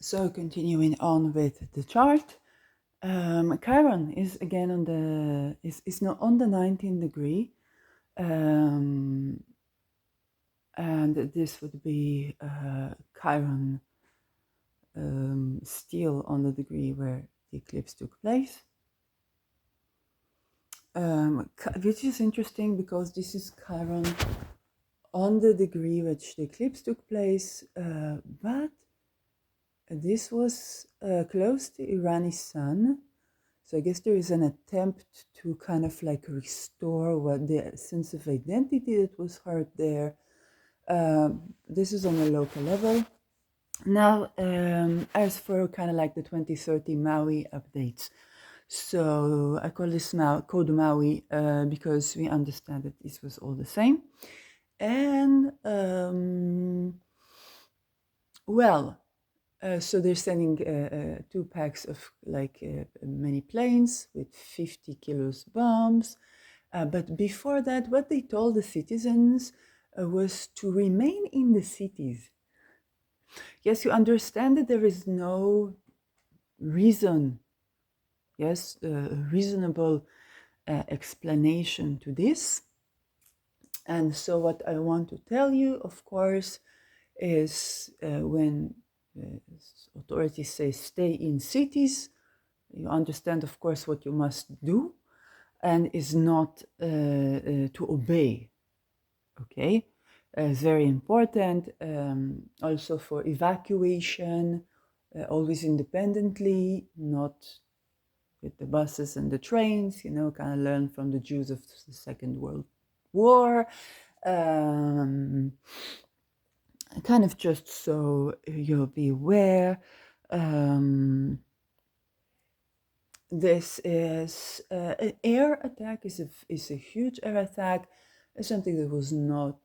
So continuing on with the chart, Chiron is again on the is not on the 19th degree, um, and this would be Chiron still on the degree where the eclipse took place, which is interesting because this is Chiron on the degree which the eclipse took place, but this was close to Irani's sun. So I guess there is an attempt to kind of like restore what the sense of identity that was hurt there. This is on a local level. Now, as for kind of like the 2030 Maui updates, so I call this code Maui because we understand that this was all the same. And well, so they're sending 2 packs of like many planes with 50 kilos bombs. But before that, what they told the citizens was to remain in the cities. Yes, you understand that there is no reason, yes, reasonable explanation to this. And so, what I want to tell you, of course, is when authorities say stay in cities, you understand, of course, what you must do and is not to obey. Okay, it's very important. Also for evacuation, always independently, not with the buses and the trains. Kind of learn from the Jews of the Second World War. Kind of just so you'll be aware. This is an air attack. Is a huge air attack. Something that was not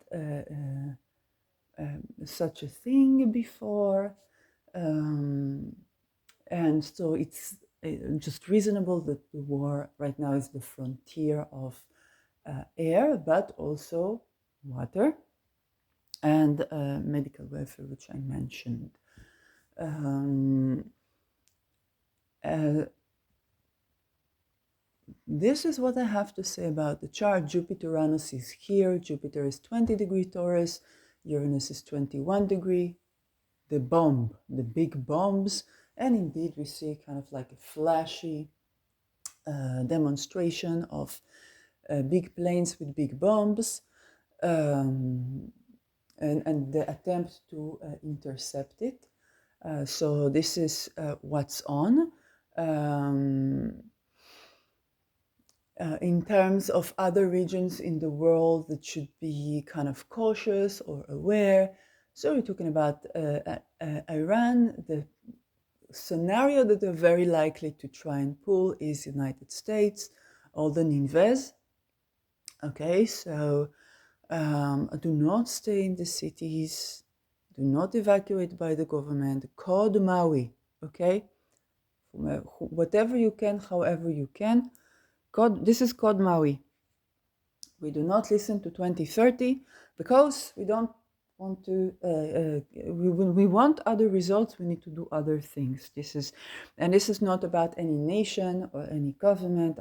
such a thing before, and so it's just reasonable that the war right now is the frontier of air, but also water and medical welfare, which I mentioned. This is what I have to say about the chart. Jupiter-Uranus is here. Jupiter is 20 degree Taurus. Uranus is 21 degree. The bomb, the big bombs. And indeed, we see kind of like a flashy demonstration of big planes with big bombs. And the attempt to intercept it. So this is what's on. In terms of other regions in the world that should be kind of cautious or aware. So we're talking about Iran. The scenario that they're very likely to try and pull is United States, all the Ninveh. Okay, so do not stay in the cities, do not evacuate by the government, code Maui, okay? Whatever you can, however you can. This is code Maui. We do not listen to 2030 because we don't want to, we want other results, we need to do other things. This is not about any nation or any government.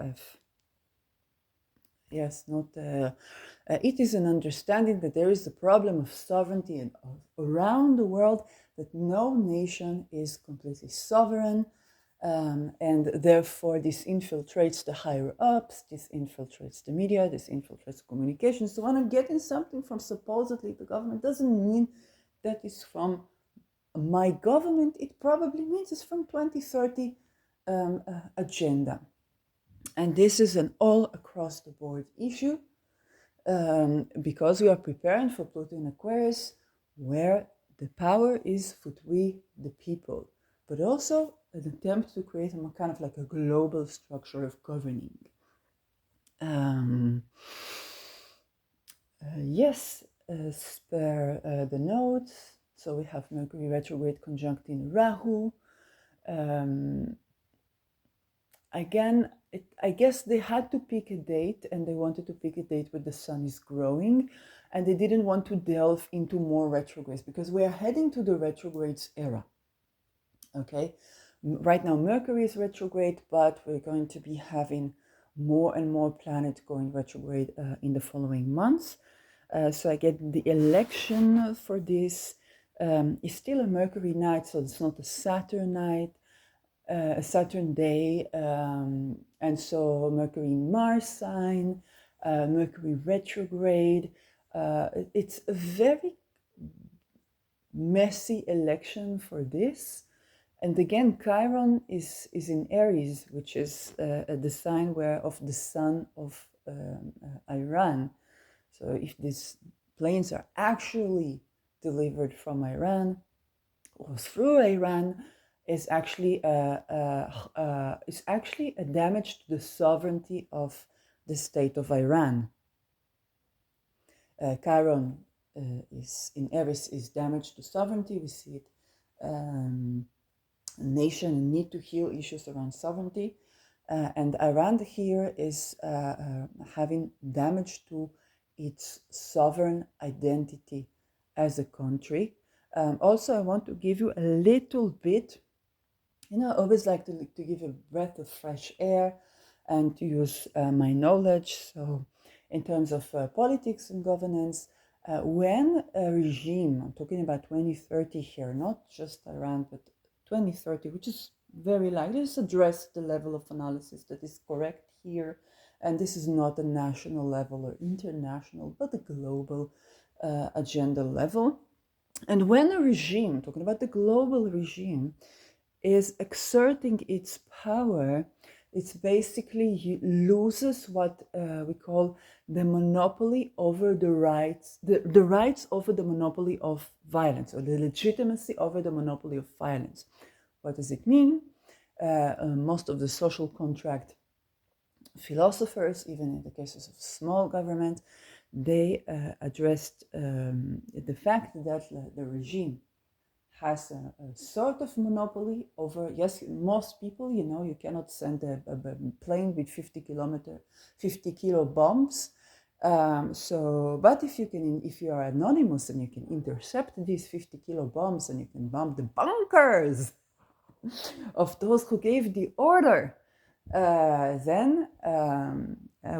It is an understanding that there is a problem of sovereignty around the world, that no nation is completely sovereign, and therefore this infiltrates the higher ups, this infiltrates the media, this infiltrates communications. So when I'm getting something from supposedly the government, doesn't mean that is from my government. It probably means it's from 2030 agenda. And this is an all across the board issue, because we are preparing for Pluto in Aquarius, where the power is with we, the people, but also an attempt to create a kind of like a global structure of governing. Yes, spare the notes. So we have Mercury retrograde conjunct in Rahu. Again, I guess they had to pick a date, and they wanted to pick a date where the sun is growing, and they didn't want to delve into more retrogrades because we are heading to the retrogrades era. Okay, right now Mercury is retrograde, but we're going to be having more and more planets going retrograde in the following months. So I get the election for this is still a Mercury night, so it's not a Saturn night, a Saturn day, and so Mercury in Mars sign, Mercury retrograde. It's a very messy election for this. And again, Chiron is in Aries, which is the sign where of the sun of Iran. So if these planes are actually delivered from Iran or through Iran, is actually a damage to the sovereignty of the state of Iran. Chiron is in Aries is damage to sovereignty. We see it. Nation need to heal issues around sovereignty, and Iran here is having damage to its sovereign identity as a country. Also, I want to give you a little bit, I always like to give a breath of fresh air and to use my knowledge. So in terms of politics and governance, when a regime, I'm talking about 2030 here, not just Iran, but 2030, which is very likely, just address the level of analysis that is correct here. And this is not a national level or international, but a global agenda level. And when a regime, talking about the global regime, is exerting its power, it's basically loses what we call the monopoly over the rights, the rights over the monopoly of violence, or the legitimacy over the monopoly of violence. What does it mean? Most of the social contract philosophers, even in the cases of small government, they addressed the fact that the regime has a sort of monopoly over, yes, most people, you cannot send a plane with 50 kilo bombs. But if you are anonymous and you can intercept these 50 kilo bombs and you can bomb the bunkers of those who gave the order, then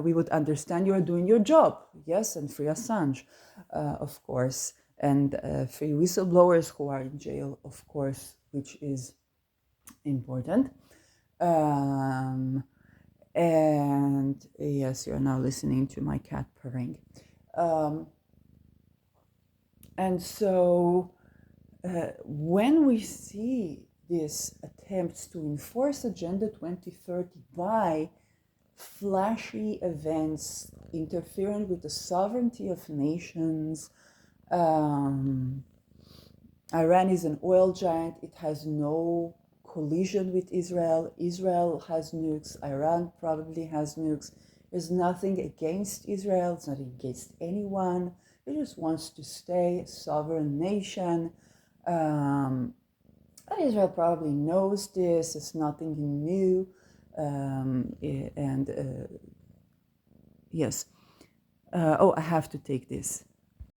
we would understand you are doing your job. Yes, and free Assange, of course, and free whistleblowers who are in jail, of course, which is important. And yes, you're now listening to my cat purring. And so when we see these attempts to enforce Agenda 2030 by flashy events interfering with the sovereignty of nations, Iran is an oil giant. It has no collision with Israel. Israel has nukes. Iran probably has nukes. There's nothing against Israel. It's not against anyone. It just wants to stay a sovereign nation. Israel probably knows this. It's nothing new. Yes. I have to take this.